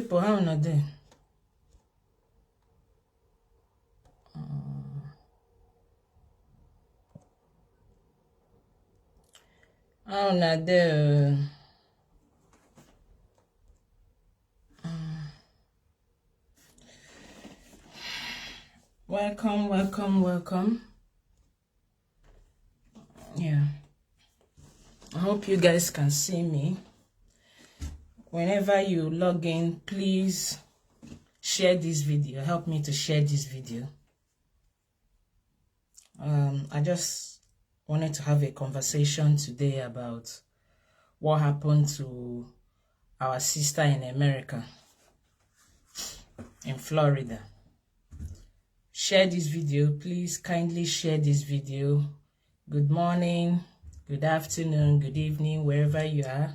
people, how not there? How not there? Welcome. Yeah. I hope you guys can see me. Whenever you log in, please share this video. Help me to share this video. I just wanted to have a conversation today about what happened to our sister in America, in Florida. Share this video, please kindly share this video. Good morning, good afternoon, good evening, wherever you are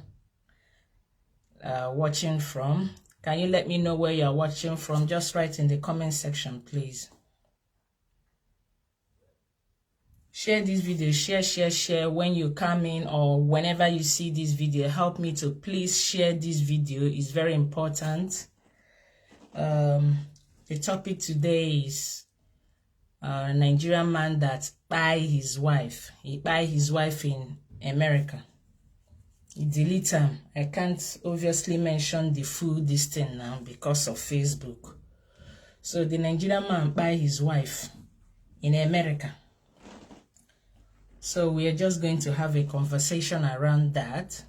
watching from. Can you let me know where you are watching from? Just write in the comment section, please. Share this video, share when you come in or whenever you see this video. Help me to please share this video. It's very important. The topic today is a Nigerian man that buy his wife. He buy his wife in America. He delete him. I can't obviously mention the full this thing now because of Facebook. So the Nigerian man buy his wife in America. So we are just going to have a conversation around that.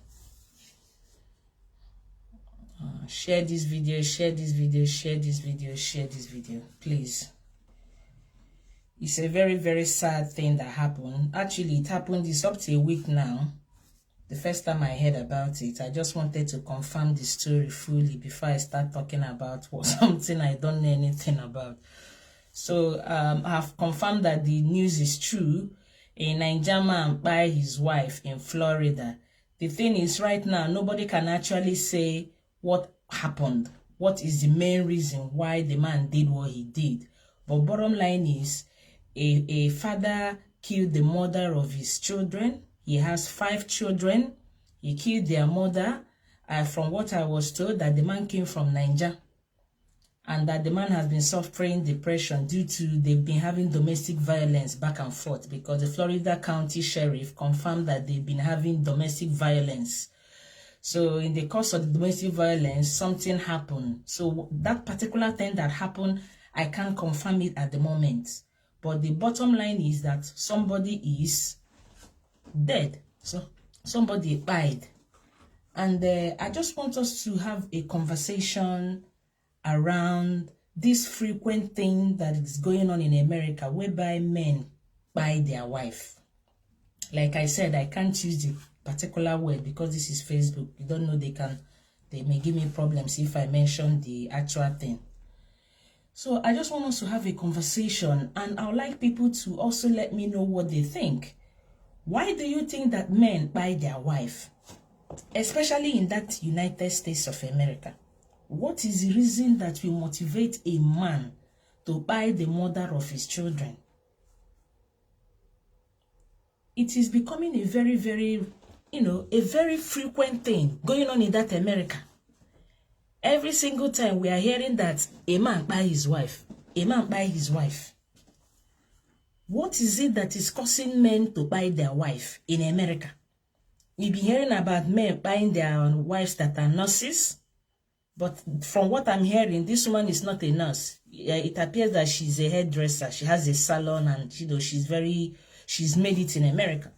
Share this video, please. It's a very, very sad thing that happened. Actually, it happened, it's up to a week now. The first time I heard about it, I just wanted to confirm the story fully before I start talking about something I don't know anything about. So I've confirmed that the news is true. A Nigerian man buy his wife in Florida. The thing is, right now, nobody can actually say what happened. What is the main reason why the man did what he did? But bottom line is, a father killed the mother of his children. He has 5 children. He killed their mother. From what I was told, that the man came from Nigeria. And that the man has been suffering depression due to they've been having domestic violence back and forth, because the Florida County Sheriff confirmed that they've been having domestic violence. So in the course of the domestic violence, something happened. So that particular thing that happened, I can't confirm it at the moment. But the bottom line is that somebody is dead. So somebody died. And I just want us to have a conversation around this frequent thing that is going on in America, whereby men buy their wife. Like I said, I can't use the particular word because this is Facebook. You don't know, they may give me problems if I mention the actual thing. So I just want us to have a conversation, and I would like people to also let me know what they think. Why do you think that men buy their wife, especially in that United States of America? What is the reason that will motivate a man to buy the mother of his children? It is becoming a very, very, a very frequent thing going on in that America. Every single time we are hearing that a man buy his wife, a man buy his wife. What is it that is causing men to buy their wife in America? We've been hearing about men buying their wives that are nurses. But from what I'm hearing, this woman is not a nurse. It appears that she's a hairdresser. She has a salon, and she's made it in America.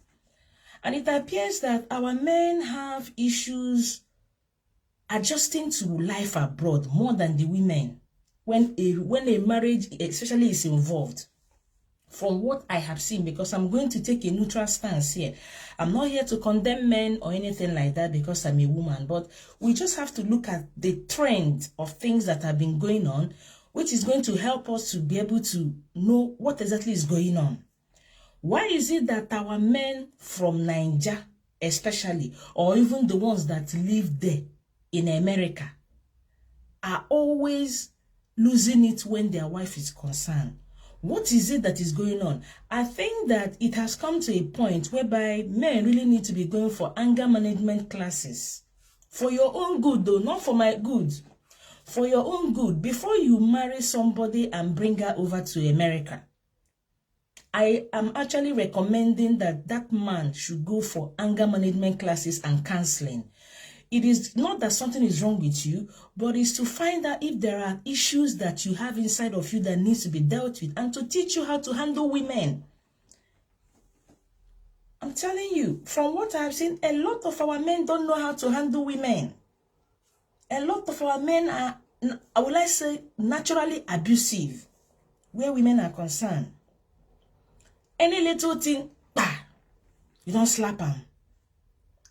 And it appears that our men have issues adjusting to life abroad more than the women when a marriage especially is involved. From what I have seen, because I'm going to take a neutral stance here. I'm not here to condemn men or anything like that because I'm a woman, but we just have to look at the trend of things that have been going on, which is going to help us to be able to know what exactly is going on. Why is it that our men from Nigeria, especially, or even the ones that live there in America, are always losing it when their wife is concerned? What is it that is going on? I think that it has come to a point whereby men really need to be going for anger management classes. For your own good though, not for my good. for your own good, before you marry somebody and bring her over to America, I am actually recommending that that man should go for anger management classes and counseling. It is not that something is wrong with you, but it's to find out if there are issues that you have inside of you that needs to be dealt with, and to teach you how to handle women. I'm telling you, from what I've seen, a lot of our men don't know how to handle women. A lot of our men are, I would like to say, naturally abusive where women are concerned. Any little thing, bah, you don't slap them.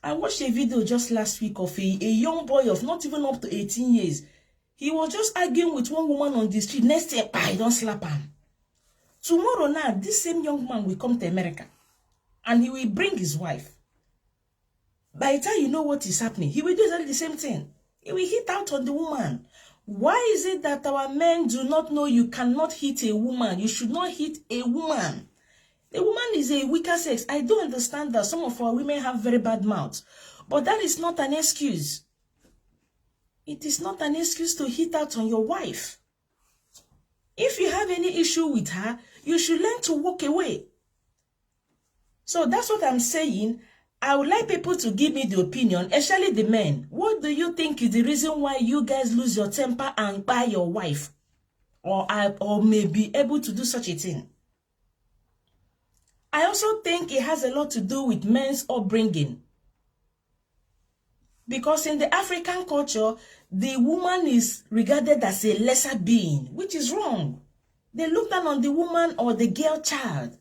I watched a video just last week of a young boy of not even up to 18 years. He was just arguing with one woman on the street. Next day, bah, you don't slap him. Tomorrow now, this same young man will come to America and he will bring his wife. By the time you know what is happening, he will do exactly the same thing. He will hit out on the woman. Why is it that our men do not know you cannot hit a woman? You should not hit a woman. A woman is a weaker sex. I do understand that some of our women have very bad mouths, but that is not an excuse. It is not an excuse to hit out on your wife. If you have any issue with her, you should learn to walk away. So that's what I'm saying. I would like people to give me the opinion, especially the men. What do you think is the reason why you guys lose your temper and buy your wife? Or may be able to do such a thing? I also think it has a lot to do with men's upbringing. Because in the African culture, the woman is regarded as a lesser being, which is wrong. They look down on the woman or the girl child.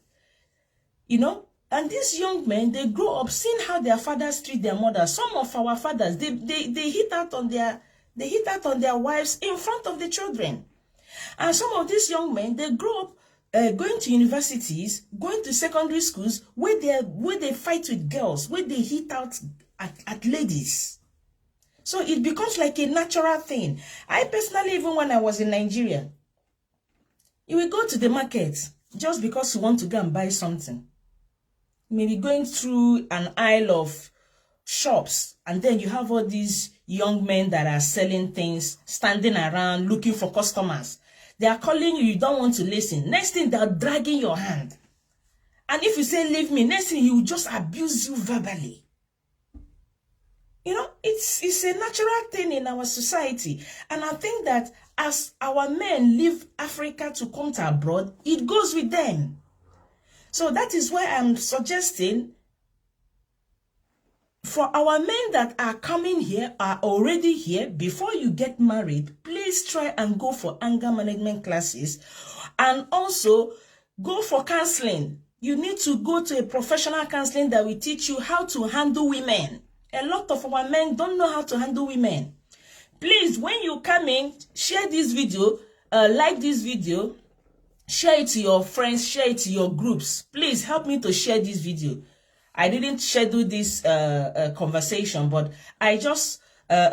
You know? And these young men, they grow up seeing how their fathers treat their mothers. Some of our fathers, they hit out on their wives in front of the children. And some of these young men, they grow up going to universities, going to secondary schools, where they fight with girls, where they hit out at ladies. So it becomes like a natural thing. I personally, even when I was in Nigeria, you will go to the market just because you want to go and buy something. Maybe going through an aisle of shops, and then you have all these young men that are selling things, standing around looking for customers. They are calling you, you don't want to listen. Next thing, they're dragging your hand. And if you say, leave me, next thing, he will just abuse you verbally. You know, it's a natural thing in our society. And I think that as our men leave Africa to come to abroad, it goes with them. So that is why I'm suggesting for our men that are coming here, are already here, before you get married, please try and go for anger management classes and also go for counseling. You need to go to a professional counseling that will teach you how to handle women. A lot of our men don't know how to handle women. Please, when you come in, share this video, like this video, share it to your friends, share it to your groups. Please help me to share this video. I didn't schedule this conversation, but I just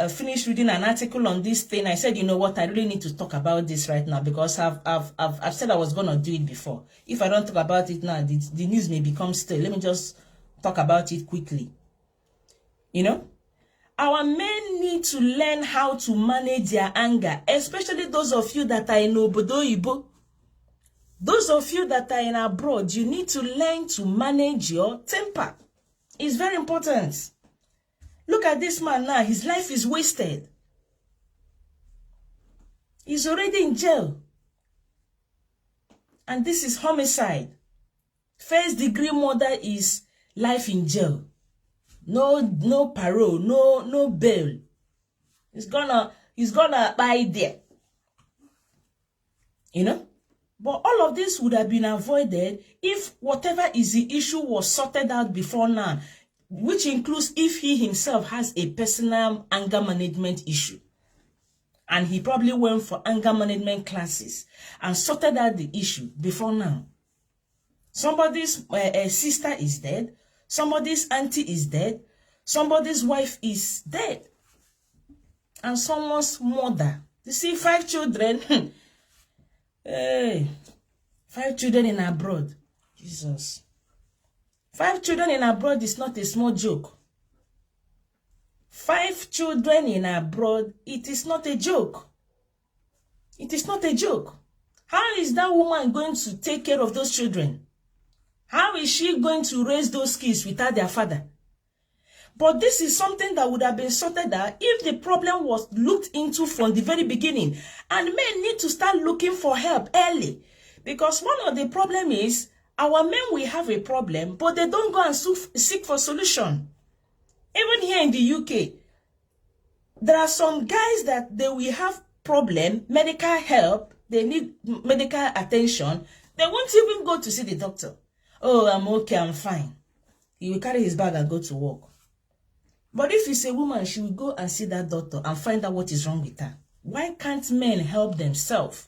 finished reading an article on this thing. I said, you know what, I really need to talk about this right now, because I've said I was going to do it before. If I don't talk about it now, the news may become stale. Let me just talk about it quickly. You know, our men need to learn how to manage their anger, especially those of you that are in Obodo Ibo. Those of you that are in abroad, you need to learn to manage your temper. It's very important. Look at this man now. His life is wasted. He's already in jail. And this is homicide. First degree murder is life in jail. No parole, no bail. He's gonna buy there. You know? But all of this would have been avoided if whatever is the issue was sorted out before now, which includes if he himself has a personal anger management issue. And he probably went for anger management classes and sorted out the issue before now. Somebody's sister is dead. Somebody's auntie is dead. Somebody's wife is dead. And someone's mother. You see, 5 children. Hey, 5 children in abroad. Jesus. 5 children in abroad is not a small joke. 5 children in abroad, it is not a joke. It is not a joke. How is that woman going to take care of those children? How is she going to raise those kids without their father? But this is something that would have been sorted out if the problem was looked into from the very beginning. And men need to start looking for help early. Because one of the problems is, our men will have a problem, but they don't go and seek for solution. Even here in the UK, there are some guys that they will have problem, medical help, they need medical attention. They won't even go to see the doctor. Oh, I'm okay, I'm fine. He will carry his bag and go to work. But if it's a woman, she will go and see that doctor and find out what is wrong with her. Why can't men help themselves?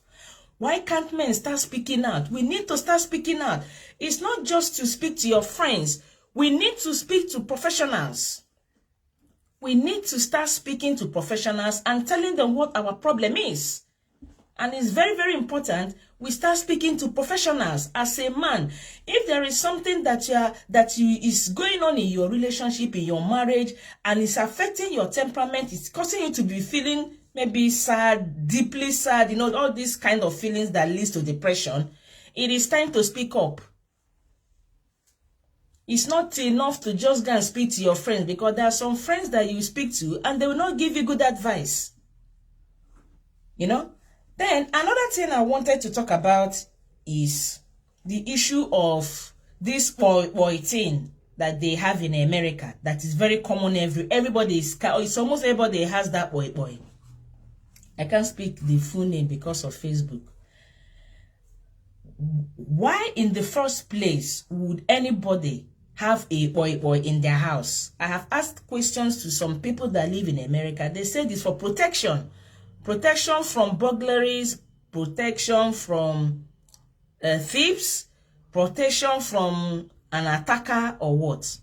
Why can't men start speaking out? We need to start speaking out. It's not just to speak to your friends. We need to speak to professionals. We need to start speaking to professionals and telling them what our problem is. And it's very, very important we start speaking to professionals. As a man, if there is something that is going on in your relationship, in your marriage, and it's affecting your temperament, it's causing you to be feeling maybe sad, deeply sad, you know, all these kind of feelings that leads to depression, it is time to speak up. It's not enough to just go and speak to your friends, because there are some friends that you speak to and they will not give you good advice. You know? Then another thing I wanted to talk about is the issue of this boy thing that they have in America that is very common. Everybody is, it's almost everybody has that boy. I can't speak the full name because of Facebook. Why in the first place would anybody have a boy in their house? I have asked questions to some people that live in America. They said it's for protection. Protection from burglaries, protection from thieves, protection from an attacker or what?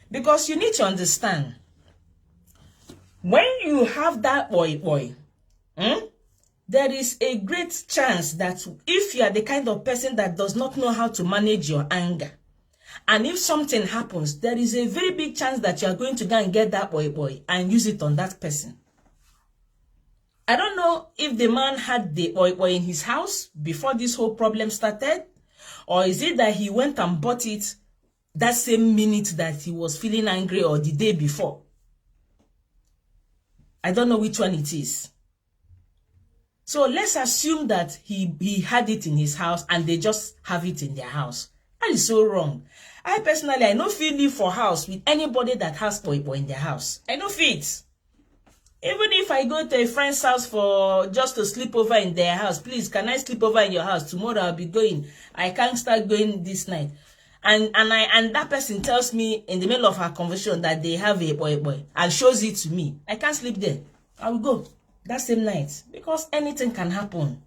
Because you need to understand, when you have that boy, there is a great chance that if you are the kind of person that does not know how to manage your anger, and if something happens, there is a very big chance that you are going to go and get that boy and use it on that person. I don't know if the man had the boy in his house before this whole problem started, or is it that he went and bought it that same minute that he was feeling angry or the day before. I don't know which one it is. So let's assume that he had it in his house and they just have it in their house. That is so wrong. I personally, I no feel live for house with anybody that has boy in their house. I no fit. Even if I go to a friend's house for just to sleep over in their house, please, can I sleep over in your house? Tomorrow I'll be going. I can't start going this night. And that person tells me in the middle of our conversation that they have a boy and shows it to me. I can't sleep there. I will go that same night, because anything can happen.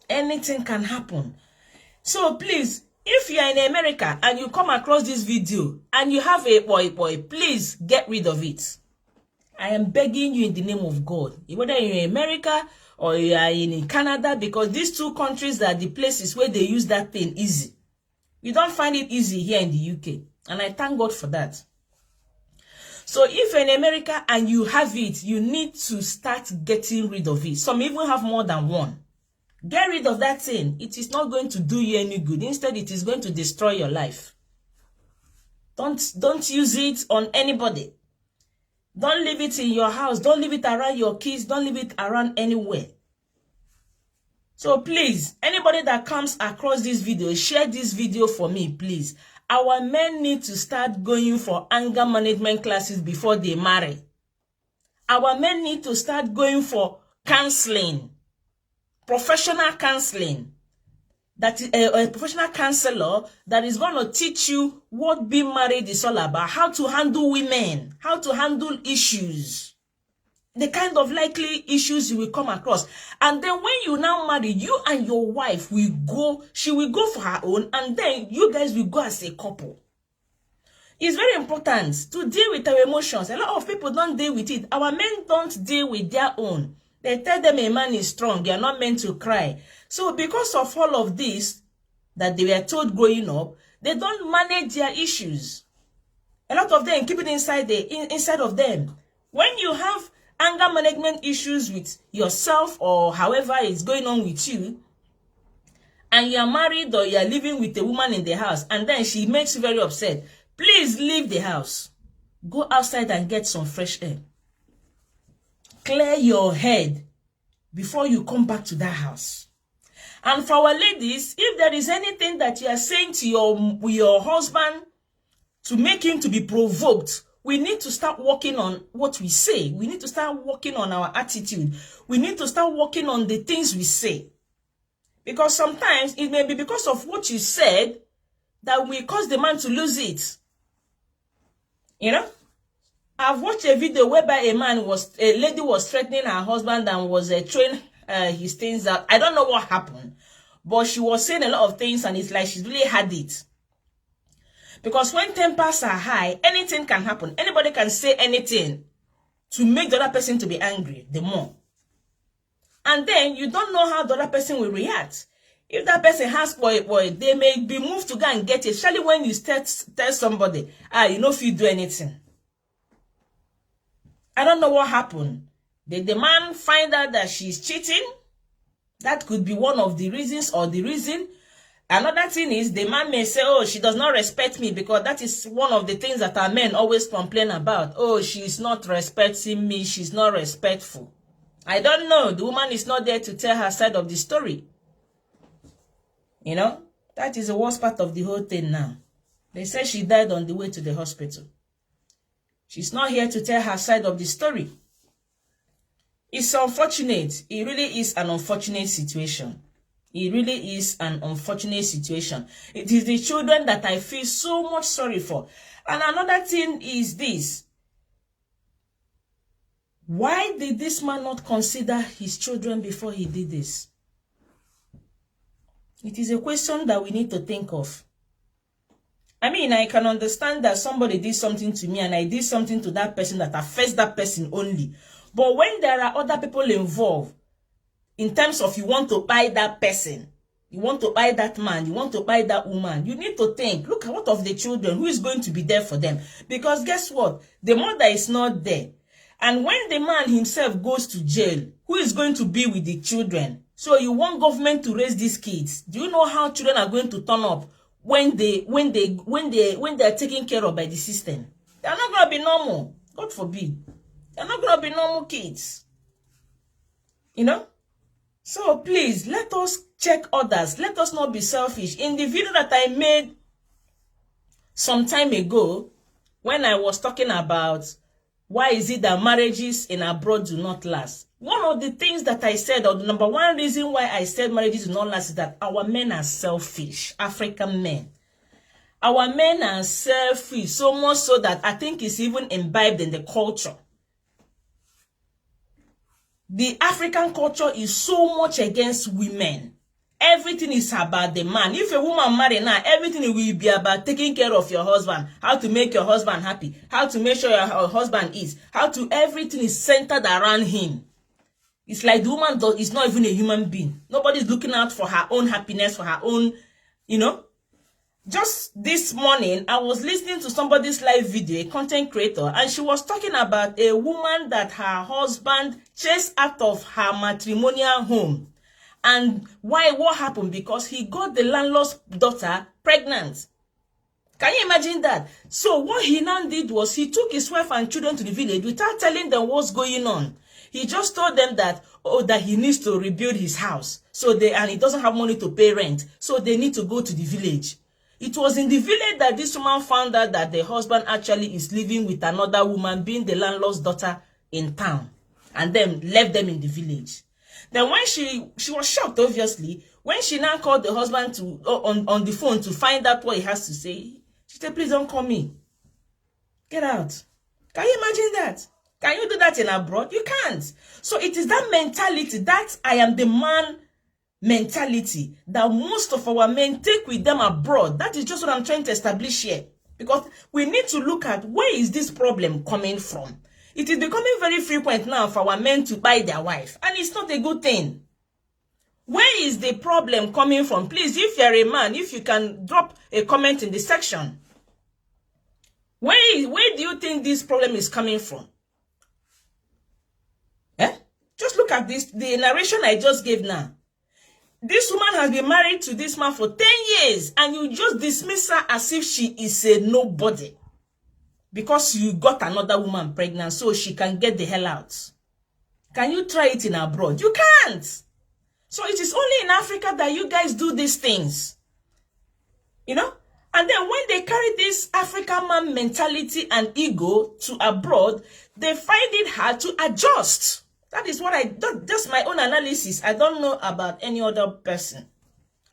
Anything can happen. So please, if you are in America and you come across this video and you have a boy, please get rid of it. I am begging you in the name of God, whether you're in America or you are in Canada, because these two countries are the places where they use that thing easy. You don't find it easy here in the UK, and I thank God for that. So if you're in America and you have it, you need to start getting rid of it. Some even have more than one. Get rid of that thing. It is not going to do you any good. Instead, it is going to destroy your life. Don't use it on anybody. Don't leave it in your house. Don't leave it around your kids. Don't leave it around anywhere. So please, anybody that comes across this video, share this video for me, please. Our men need to start going for anger management classes before they marry. Our men need to start going for counseling, professional counseling. That is a professional counselor that is going to teach you what being married is all about, how to handle women, how to handle issues, the kind of likely issues you will come across. And then when you now marry, you and your wife will go, she will go for her own, and then you guys will go as a couple. It's very important to deal with our emotions. A lot of people don't deal with it. Our men don't deal with their own. They tell them a man is strong. They are not meant to cry. So because of all of this that they were told growing up, they don't manage their issues. A lot of them keep it inside of them. When you have anger management issues with yourself or however is going on with you, and you are married or you are living with a woman in the house, and then she makes you very upset, please leave the house. Go outside and get some fresh air. Clear your head before you come back to that house. And for our ladies, if there is anything that you are saying to your husband to make him to be provoked, we need to start working on what we say. We need to start working on our attitude. We need to start working on the things we say. Because sometimes it may be because of what you said that will cause the man to lose it. You know? I've watched a video whereby a lady was threatening her husband and was throwing his things out. I don't know what happened, but she was saying a lot of things, and it's like she's really had it. Because when tempers are high, anything can happen. Anybody can say anything to make the other person to be angry the more. And then you don't know how the other person will react. If that person has boy, they may be moved to go and get it. Especially when you tell somebody, you know if you do anything. I don't know what happened. Did the man find out that she's cheating? That could be one of the reasons or the reason. Another thing is the man may say, oh, she does not respect me, because that is one of the things that our men always complain about. Oh, she's not respecting me. She's not respectful. I don't know. The woman is not there to tell her side of the story. You know, that is the worst part of the whole thing now. They say she died on the way to the hospital. She's not here to tell her side of the story. It's unfortunate. It really is an unfortunate situation. It really is an unfortunate situation. It is the children that I feel so much sorry for. And another thing is this. Why did this man not consider his children before he did this? It is a question that we need to think of. I mean, I can understand that somebody did something to me and I did something to that person that affects that person only. But when there are other people involved, in terms of you want to buy that person, you want to buy that man, you want to buy that woman, you need to think, look at what of the children, who is going to be there for them? Because guess what? The mother is not there. And when the man himself goes to jail, who is going to be with the children? So you want government to raise these kids. Do you know how children are going to turn up when they are taken care of by the system? They are not going to be normal. God forbid. They are not going to be normal kids. You know? So please, let us check others. Let us not be selfish. In the video that I made some time ago, when I was talking about why is it that marriages in abroad do not last, one of the things that I said, or the number one reason why I said marriages do not last, is that our men are selfish. African men. Our men are selfish, so much so that I think it's even imbibed in the culture. The African culture is so much against women. Everything is about the man. If a woman marry now, everything will be about taking care of your husband, how to make your husband happy, how to make sure your husband eats, everything is centered around him. It's like the woman is not even a human being. Nobody's looking out for her own happiness, for her own, you know. Just this morning, I was listening to somebody's live video, a content creator, and she was talking about a woman that her husband chased out of her matrimonial home. And why? What happened? Because he got the landlord's daughter pregnant. Can you imagine that? So what he now did was he took his wife and children to the village without telling them what's going on. He just told them that, oh, that he needs to rebuild his house. And he doesn't have money to pay rent. So they need to go to the village. It was in the village that this woman found out that the husband actually is living with another woman, being the landlord's daughter in town, and then left them in the village. Then when she was shocked, obviously, when she now called the husband to on the phone to find out what he has to say, she said, please don't call me. Get out. Can you imagine that? Can you do that in abroad? You can't. So it is that mentality, that I am the man mentality, that most of our men take with them abroad. That is just what I'm trying to establish here. Because we need to look at where is this problem coming from. It is becoming very frequent now for our men to buy their wife. And it's not a good thing. Where is the problem coming from? Please, if you're a man, if you can drop a comment in the section. Where do you think this problem is coming from? Just look at this, the narration I just gave now. This woman has been married to this man for 10 years, and you just dismiss her as if she is a nobody. Because you got another woman pregnant so she can get the hell out. Can you try it in abroad? You can't. So it is only in Africa that you guys do these things. You know? And then when they carry this African man mentality and ego to abroad, they find it hard to adjust. That is what that's my own analysis. I don't know about any other person.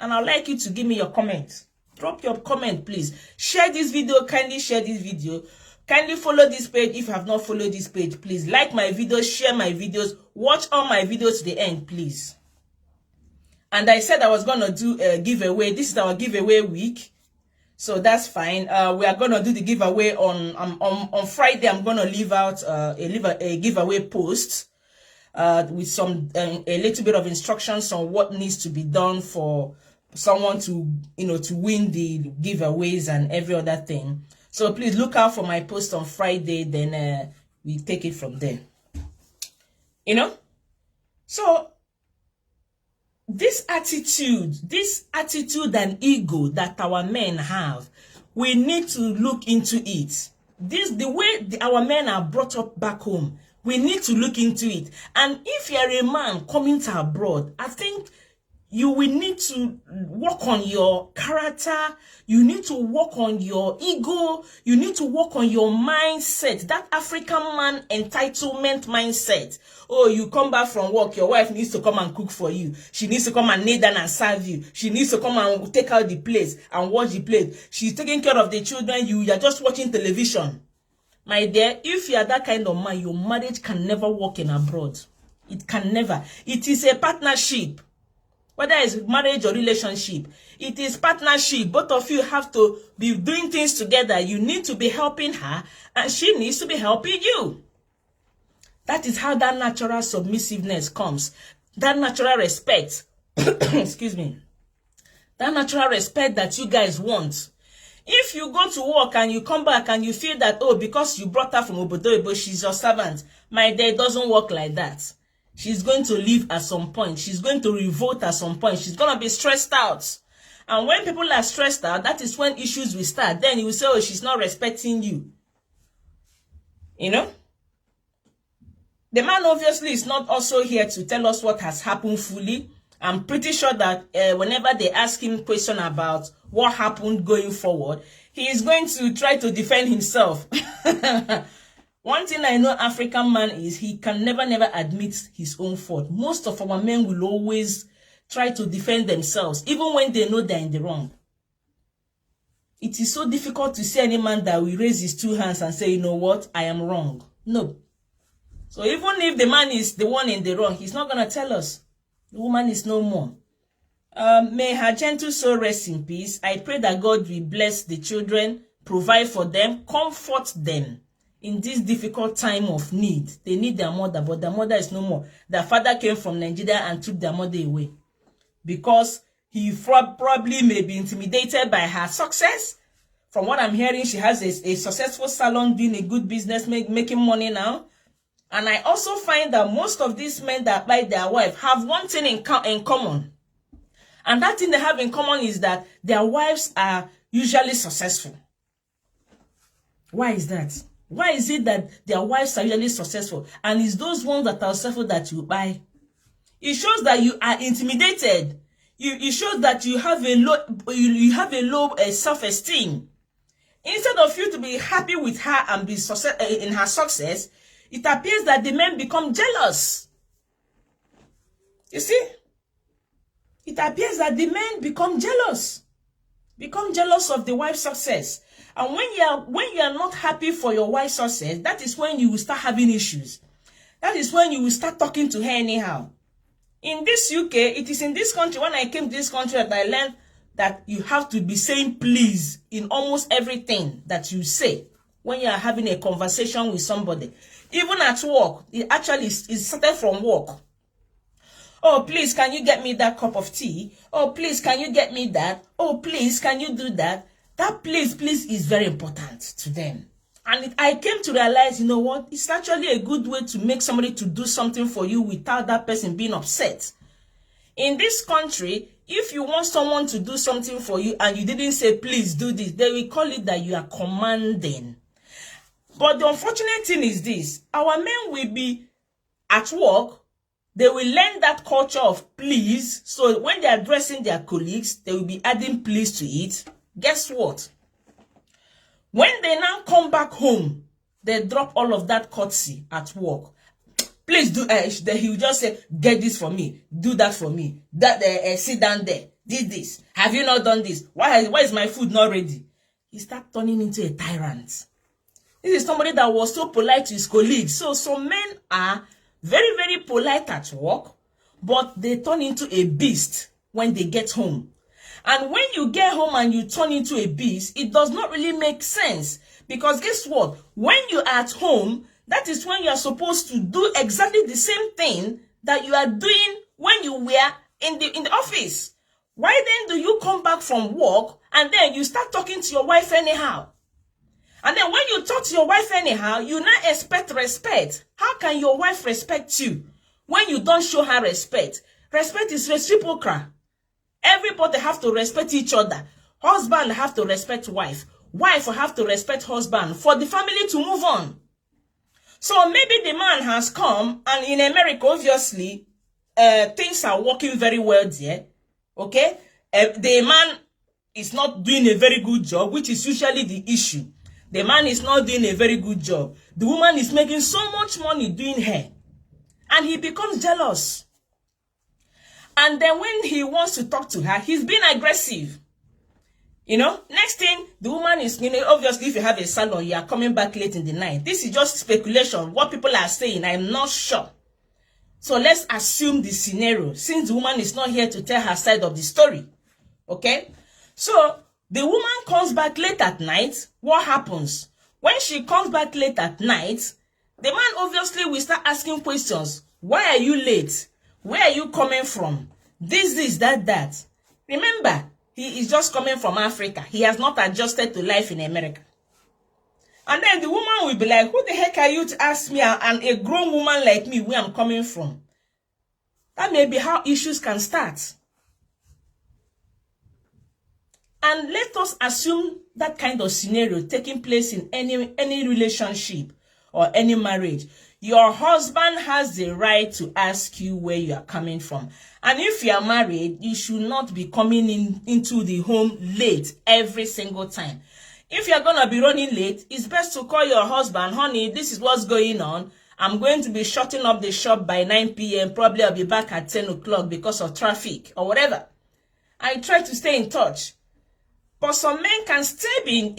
And I'd like you to give me your comment. Drop your comment, please. Share this video. Kindly share this video. Kindly follow this page if you have not followed this page. Please like my videos, share my videos, watch all my videos to the end, please. And I said I was going to do a giveaway. This is our giveaway week. So that's fine. We are going to do the giveaway on Friday. I'm going to leave out a giveaway post with some a little bit of instructions on what needs to be done for someone to, you know, to win the giveaways and every other thing. So please look out for my post on Friday. Then we take it from there. You know, so this attitude and ego that our men have, we need to look into it. The way our men are brought up back home, we need to look into it. And if you're a man coming to abroad, I think you will need to work on your character. You need to work on your ego. You need to work on your mindset. That African man entitlement mindset. Oh, you come back from work, your wife needs to come and cook for you. She needs to come and kneel down and serve you. She needs to come and take out the plates and wash the plate. She's taking care of the children. You are just watching television. My dear, if you are that kind of man, your marriage can never work in abroad. It can never. It is a partnership. Whether it's marriage or relationship, it is partnership. Both of you have to be doing things together. You need to be helping her, and she needs to be helping you. That is how that natural submissiveness comes. That natural respect. Excuse me. That natural respect that you guys want. If you go to work and you come back and you feel that, oh, because you brought her from Obodoibo, she's your servant. My dear, it doesn't work like that. She's going to leave at some point. She's going to revolt at some point. She's going to be stressed out. And when people are stressed out, that is when issues will start. Then you will say, oh, she's not respecting you. You know? The man obviously is not also here to tell us what has happened fully. I'm pretty sure that whenever they ask him question about what happened going forward, he is going to try to defend himself. One thing I know African man is he can never admit his own fault. Most of our men will always try to defend themselves, even when they know they're in the wrong. It is so difficult to see any man that will raise his two hands and say, you know what, I am wrong. No. So even if the man is the one in the wrong, he's not going to tell us. The woman is no more. May her gentle soul rest in peace. I pray that God will bless the children, provide for them, comfort them. In this difficult time of need, they need their mother, but their mother is no more. Their father came from Nigeria and took their mother away. Because he probably may be intimidated by her success. From what I'm hearing, she has a successful salon, doing a good business, making money now. And I also find that most of these men that buy their wife have one thing in common. And that thing they have in common is that their wives are usually successful. Why is that? Why is it that their wives are usually successful? And it's those ones that are successful that you buy. It shows that you are intimidated. It shows that you have a low self-esteem. Instead of you to be happy with her and be in her success, it appears that the men become jealous. You see? It appears that the men become jealous. Become jealous of the wife's success. And when you are not happy for your wife's success, that is when you will start having issues. That is when you will start talking to her anyhow. In this UK, it is in this country, when I came to this country, that I learned that you have to be saying please in almost everything that you say when you are having a conversation with somebody. Even at work, it actually is started from work. Oh, please, can you get me that cup of tea? Oh, please, can you get me that? Oh, please, can you do that? That please is very important to them. And I came to realize, you know what? It's actually a good way to make somebody to do something for you without that person being upset. In this country, if you want someone to do something for you and you didn't say, please do this, they will call it that you are commanding. But the unfortunate thing is this. Our men will be at work. They will learn that culture of please. So when they are addressing their colleagues, they will be adding please to it. Guess what? When they now come back home, they drop all of that courtesy at work. Please do. Then he will just say, get this for me, do that for me, that sit down there, this. Have you not done this? Why is my food not ready? He start turning into a tyrant. This is somebody that was so polite to his colleagues. So some men are very, very polite at work, but they turn into a beast when they get home. And when you get home and you turn into a beast, it does not really make sense. Because guess what? When you're at home, that is when you are supposed to do exactly the same thing that you are doing when you were in the office. Why then do you come back from work and then you start talking to your wife anyhow? And then when you talk to your wife anyhow, you now expect respect. How can your wife respect you when you don't show her respect? Respect is reciprocal. Everybody have to respect each other. Husband have to respect wife. Wife have to respect husband for the family to move on. So maybe the man has come, and in America, obviously, things are working very well there. Okay? The man is not doing a very good job, which is usually the issue. The man is not doing a very good job. The woman is making so much money doing hair. And he becomes jealous. And then when he wants to talk to her, he's being aggressive. You know, next thing, the woman is, you know, obviously if you have a salon, you are coming back late in the night. This is just speculation. What people are saying, I'm not sure. So let's assume the scenario, since the woman is not here to tell her side of the story. Okay? So the woman comes back late at night. What happens? When she comes back late at night, the man obviously will start asking questions. Why are you late? Where are you coming from? This, that. Remember, he is just coming from Africa. He has not adjusted to life in America. And then the woman will be like, who the heck are you to ask me, and a grown woman like me, where I'm coming from? That may be how issues can start. And let us assume that kind of scenario taking place in any relationship or any marriage. Your husband has the right to ask you where you are coming from. And if you are married, you should not be coming into the home late every single time. If you're going to be running late, it's best to call your husband, honey, this is what's going on. I'm going to be shutting up the shop by 9 p.m. Probably I'll be back at 10 o'clock because of traffic or whatever. I try to stay in touch. But some men can still be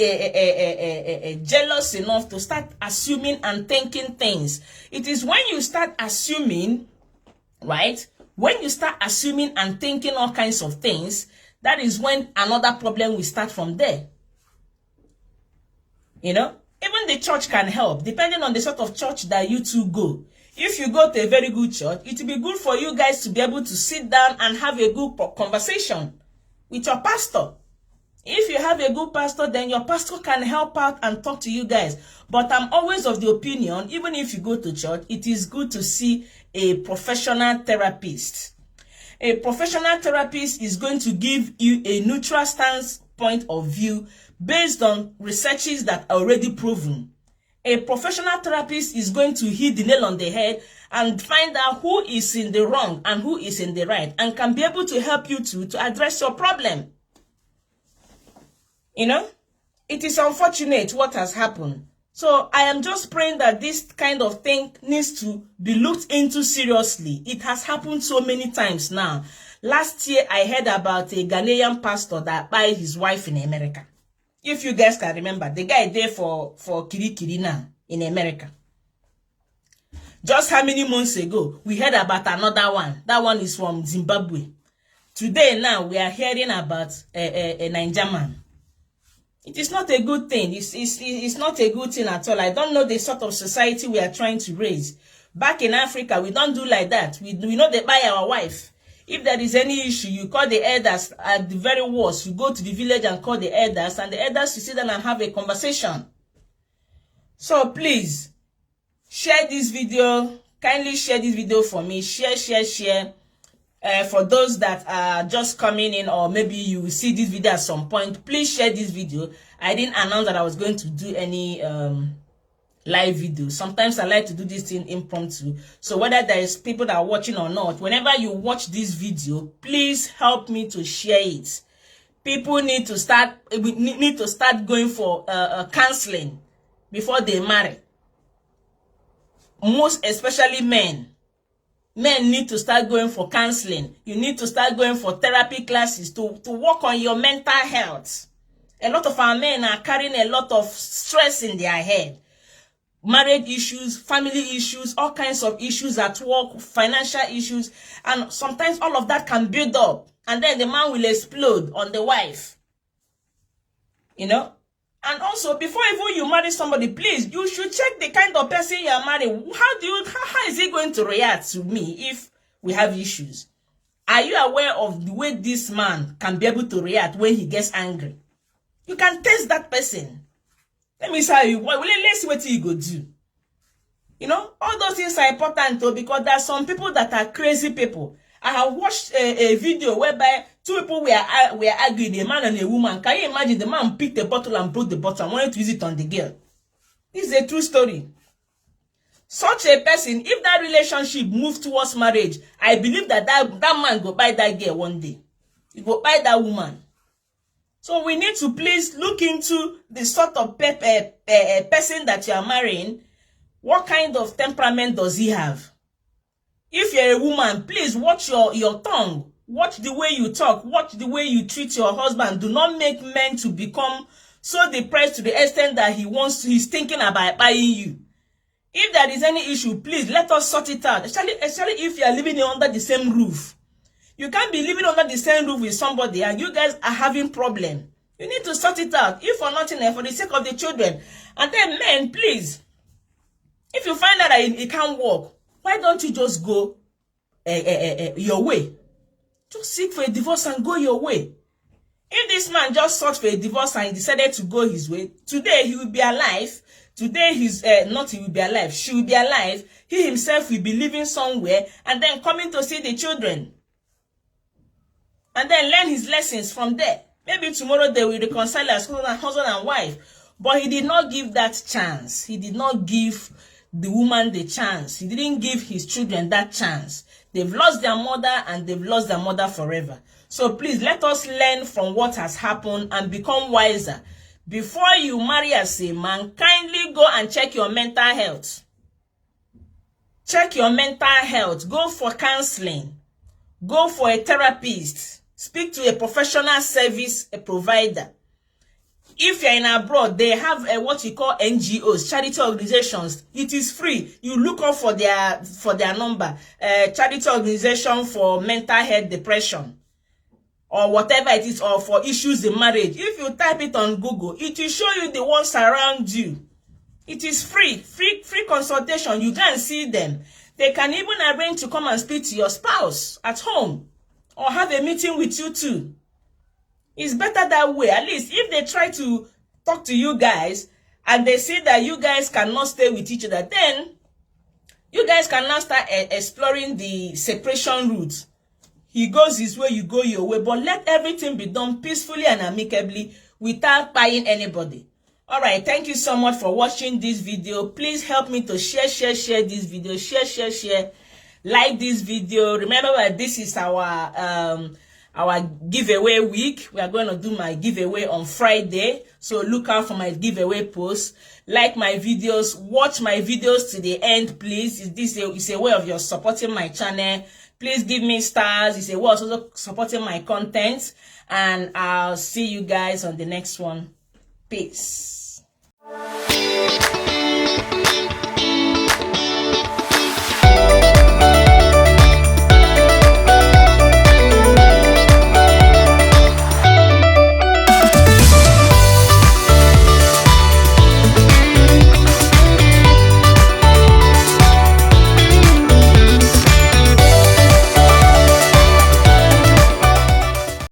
jealous enough to start assuming and thinking things. It is when you start assuming, right? When you start assuming and thinking all kinds of things, that is when another problem will start from there. You know? Even the church can help, depending on the sort of church that you two go. If you go to a very good church, it will be good for you guys to be able to sit down and have a good conversation with your pastor. If you have a good pastor, then your pastor can help out and talk to you guys. But I'm always of the opinion, even if you go to church, it is good to see a professional therapist. A professional therapist is going to give you a neutral stance point of view based on researches that are already proven. A professional therapist is going to hit the nail on the head and find out who is in the wrong and who is in the right, and can be able to help you to address your problem. You know, it is unfortunate what has happened. So I am just praying that this kind of thing needs to be looked into seriously. It has happened so many times now. Last year, I heard about a Ghanaian pastor that buried his wife in America. If you guys can remember, the guy there for Kirikiri now in America. Just how many months ago, we heard about another one. That one is from Zimbabwe. Today now, we are hearing about a Nigerian man. It is not a good thing. It's not a good thing at all. I don't know the sort of society we are trying to raise. Back in Africa, we don't do like that. We know they buy our wife. If there is any issue, you call the elders. At the very worst, you go to the village and call the elders, and the elders, you sit down and have a conversation. So please share this video. Kindly share this video for me. Share. For those that are just coming in, or maybe you will see this video at some point, please share this video. I didn't announce that I was going to do any live video. Sometimes I like to do this thing impromptu. So whether there is people that are watching or not, whenever you watch this video, please help me to share it. People need to start going for counseling before they marry. Most especially men. Men need to start going for counseling. You need to start going for therapy classes to work on your mental health. A lot of our men are carrying a lot of stress in their head. Marriage issues, family issues, all kinds of issues at work, financial issues. And sometimes all of that can build up. And then the man will explode on the wife. You know? And also, before even you marry somebody, please, you should check the kind of person you are marrying. How is he going to react to me if we have issues? Are you aware of the way this man can be able to react when he gets angry? You can test that person. Let me say you, let's see what he go do. You know, all those things are important too, because there are some people that are crazy people. I have watched a video whereby two people were arguing, a man and a woman. Can you imagine the man picked the bottle and broke the bottle and wanted to use it on the girl? This is a true story. Such a person, if that relationship moves towards marriage, I believe that man go buy that girl one day. He go buy that woman. So we need to please look into the sort of person that you are marrying. What kind of temperament does he have? If you're a woman, please watch your tongue. Watch the way you talk. Watch the way you treat your husband. Do not make men to become so depressed to the extent that he's thinking about buying you. If there is any issue, please let us sort it out. Especially if you are living under the same roof. You can't be living under the same roof with somebody and you guys are having problem. You need to sort it out. If for nothing else, for the sake of the children. And then men, please, if you find out that it can't work, why don't you just go your way? Just seek for a divorce and go your way. If this man just sought for a divorce and he decided to go his way, today he will be alive. Today he will be alive. She will be alive. He himself will be living somewhere and then coming to see the children. And then learn his lessons from there. Maybe tomorrow they will reconcile as husband and wife. But he did not give that chance. He did not give the woman the chance. He didn't give his children that chance. They've lost their mother and they've lost their mother forever. So please let us learn from what has happened and become wiser. Before you marry as a man, kindly go and check your mental health. Check your mental health. Go for counseling. Go for a therapist. Speak to a professional service provider. If you're in abroad, they have what you call NGOs, charity organizations. It is free. You look up for their number. Charity organization for mental health, depression, or whatever it is, or for issues in marriage. If you type it on Google, it will show you the ones around you. It is free consultation. You can see them. They can even arrange to come and speak to your spouse at home, or have a meeting with you too. It's better that way. At least if they try to talk to you guys and they see that you guys cannot stay with each other, then you guys can now start exploring the separation route. He goes his way, you go your way. But let everything be done peacefully and amicably without buying anybody. Alright, thank you so much for watching this video. Please help me to share this video. Share. Like this video. Remember that this is our giveaway week. We are going to do my giveaway on Friday. So look out for my giveaway post. Like my videos. Watch my videos to the end, please. This is a way of your supporting my channel. Please give me stars. It's a way of also supporting my content. And I'll see you guys on the next one. Peace.